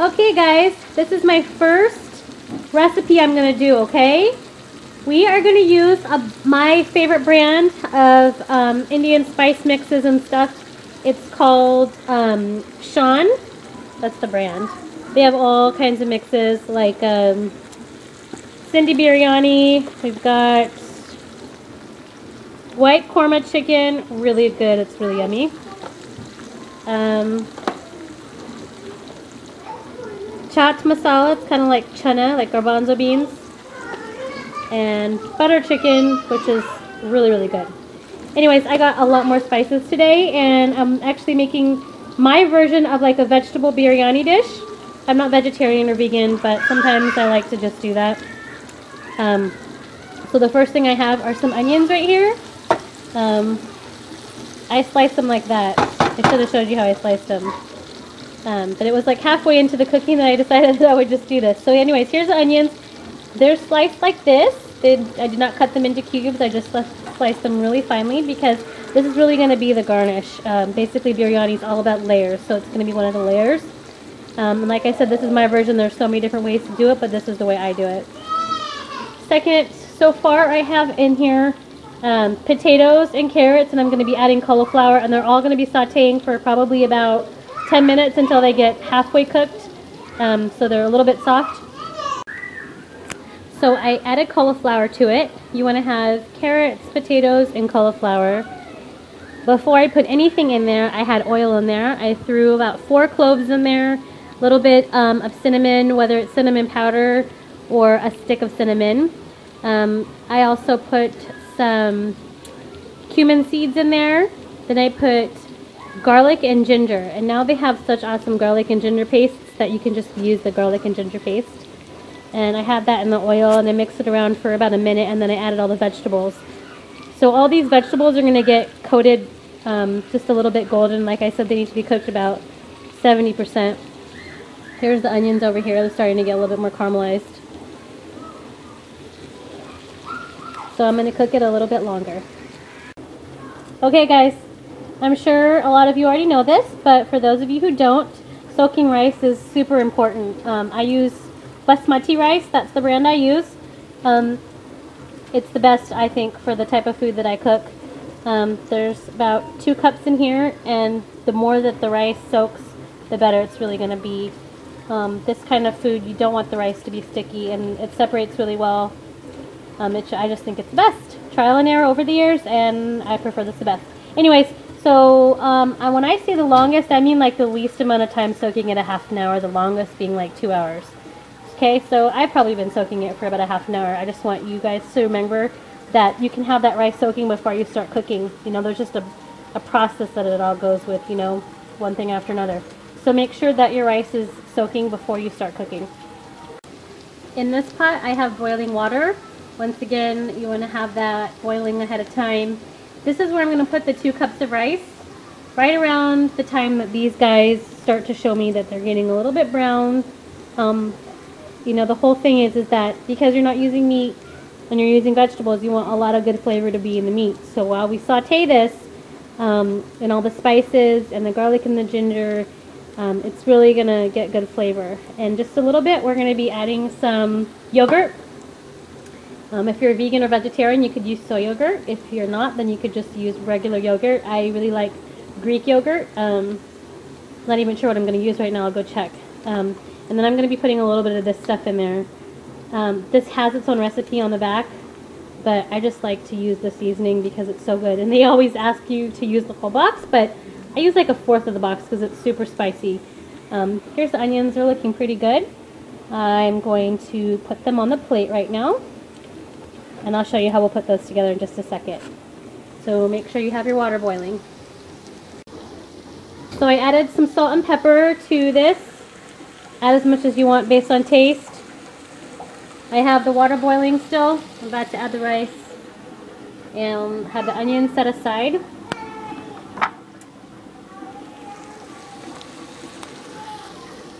Okay guys, this is my first recipe I'm going to do, okay? We are going to use my favorite brand of Indian spice mixes and stuff. It's called Sean. That's the brand. They have all kinds of mixes like Cindy Biryani. We've got white korma chicken, really good. It's really yummy. Chaat masala, it's kind of like chana, like garbanzo beans. And butter chicken, which is really, really good. Anyways, I got a lot more spices today, and I'm actually making my version of like a vegetable biryani dish. I'm not vegetarian or vegan, but sometimes I like to just do that. So the first thing I have are some onions right here. I sliced them like that. I should have showed you how I sliced them. But it was like halfway into the cooking that I decided that I would just do this. So anyways, here's the onions. They're sliced like this. I did not cut them into cubes. I just sliced them really finely because this is really going to be the garnish. Basically, biryani is all about layers, so it's going to be one of the layers. And like I said, this is my version. There's so many different ways to do it, but this is the way I do it. Second, so far I have in here potatoes and carrots, and I'm going to be adding cauliflower, and they're all going to be sauteing for probably about 10 minutes until they get halfway cooked, so they're a little bit soft. So I added cauliflower to it. You want to have carrots, potatoes, and cauliflower. Before I put anything in there, I had oil in there. I threw about 4 cloves in there, a little bit of cinnamon, whether it's cinnamon powder or a stick of cinnamon. I also put some cumin seeds in there. Then I put garlic and ginger, and now they have such awesome garlic and ginger pastes that you can just use the garlic and ginger paste. And I had that in the oil, and I mixed it around for about a minute, and then I added all the vegetables. So all these vegetables are going to get coated just a little bit golden. Like I said, they need to be cooked about 70%. Here's the onions over here. They're starting to get a little bit more caramelized. So I'm going to cook it a little bit longer. Okay guys, I'm sure a lot of you already know this, but for those of you who don't, soaking rice is super important. I use basmati rice. That's the brand I use. It's the best, I think, for the type of food that I cook. There's about 2 cups in here, and the more that the rice soaks, the better it's really going to be. This kind of food, you don't want the rice to be sticky, and it separates really well. I just think it's the best. Trial and error over the years, and I prefer this the best. Anyways, so when I say the longest, I mean like the least amount of time soaking it, a half an hour, the longest being like 2 hours. Okay, so I've probably been soaking it for about a half an hour. I just want you guys to remember that you can have that rice soaking before you start cooking. You know, there's just a process that it all goes with, you know, one thing after another. So make sure that your rice is soaking before you start cooking. In this pot, I have boiling water. Once again, you want to have that boiling ahead of time. This is where I'm going to put the 2 cups of rice. Right around the time that these guys start to show me that they're getting a little bit brown. You know, the whole thing is that because you're not using meat and you're using vegetables, you want a lot of good flavor to be in the meat. So while we saute this, and all the spices and the garlic and the ginger, it's really going to get good flavor. And just a little bit, we're going to be adding some yogurt. If you're a vegan or vegetarian, you could use soy yogurt. If you're not, then you could just use regular yogurt. I really like Greek yogurt. Not even sure what I'm going to use right now. I'll go check. And then I'm going to be putting a little bit of this stuff in there. This has its own recipe on the back, but I just like to use the seasoning because it's so good. And they always ask you to use the whole box, but I use like a 1/4 of the box because it's super spicy. Here's the onions. They're looking pretty good. I'm going to put them on the plate right now, and I'll show you how we'll put those together in just a second. So make sure you have your water boiling. So I added some salt and pepper to this. Add as much as you want based on taste. I have the water boiling still. I'm about to add the rice and have the onions set aside.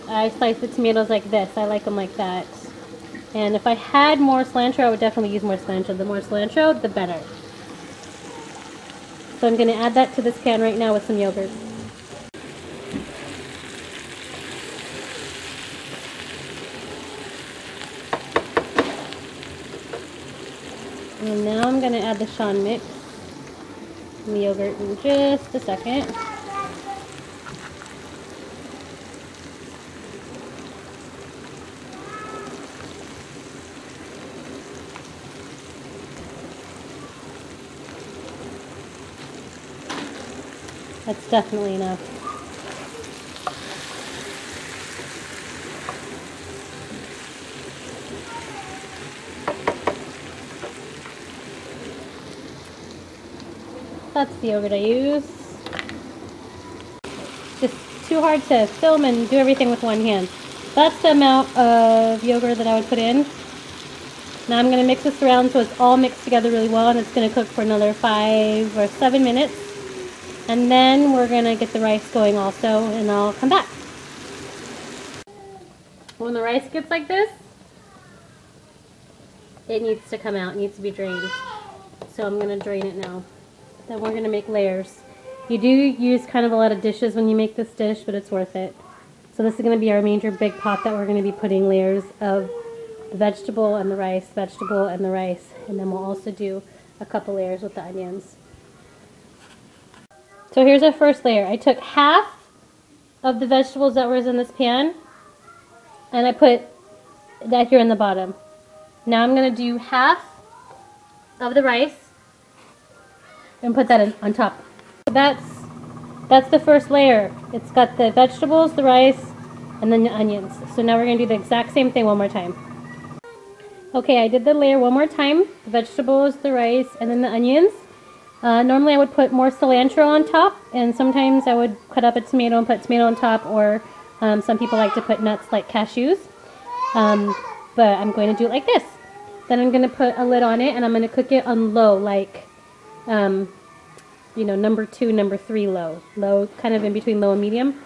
I slice the tomatoes like this. I like them like that. And if I had more cilantro, I would definitely use more cilantro. The more cilantro, the better. So I'm going to add that to this pan right now with some yogurt. going to add the Sean mix and the yogurt in just a second. That's definitely enough. That's the yogurt I use. Just too hard to film and do everything with one hand. That's the amount of yogurt that I would put in. Now I'm going to mix this around so it's all mixed together really well, and it's going to cook for another 5 or 7 minutes. And then we're going to get the rice going also, and I'll come back. When the rice gets like this, it needs to come out, it needs to be drained. So I'm going to drain it now. Then we're going to make layers. You do use kind of a lot of dishes when you make this dish, but it's worth it. So this is going to be our major big pot that we're going to be putting layers of the vegetable and the rice, vegetable and the rice. And then we'll also do a couple layers with the onions. So here's our first layer. I took half of the vegetables that was in this pan, and I put that here in the bottom. Now I'm going to do half of the rice and put that on top. That's the first layer. It's got the vegetables, the rice, and then the onions. So now we're going to do the exact same thing one more time. Okay, I did the layer one more time. The vegetables, the rice, and then the onions. Normally I would put more cilantro on top, and sometimes I would cut up a tomato and put tomato on top, or some people like to put nuts like cashews. But I'm going to do it like this. Then I'm going to put a lid on it, and I'm going to cook it on low, like, you know, number 2, number 3 low. Low, kind of in between low and medium.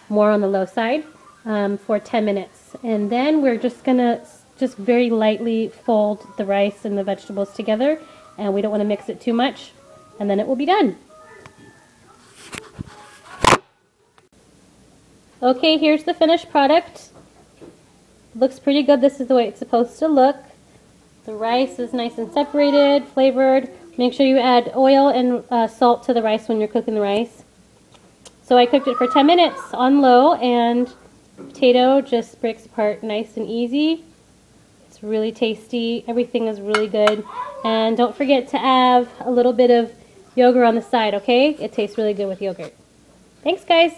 More on the low side for 10 minutes. And then we're just going to just very lightly fold the rice and the vegetables together, and we don't want to mix it too much, and then it will be done. Okay, here's the finished product. Looks pretty good. This is the way it's supposed to look. The rice is nice and separated, flavored. Make sure you add oil and salt to the rice when you're cooking the rice. So I cooked it for 10 minutes on low, and the potato just breaks apart nice and easy. It's really tasty. Everything is really good. And don't forget to add a little bit of yogurt on the side, okay? It tastes really good with yogurt. Thanks, guys.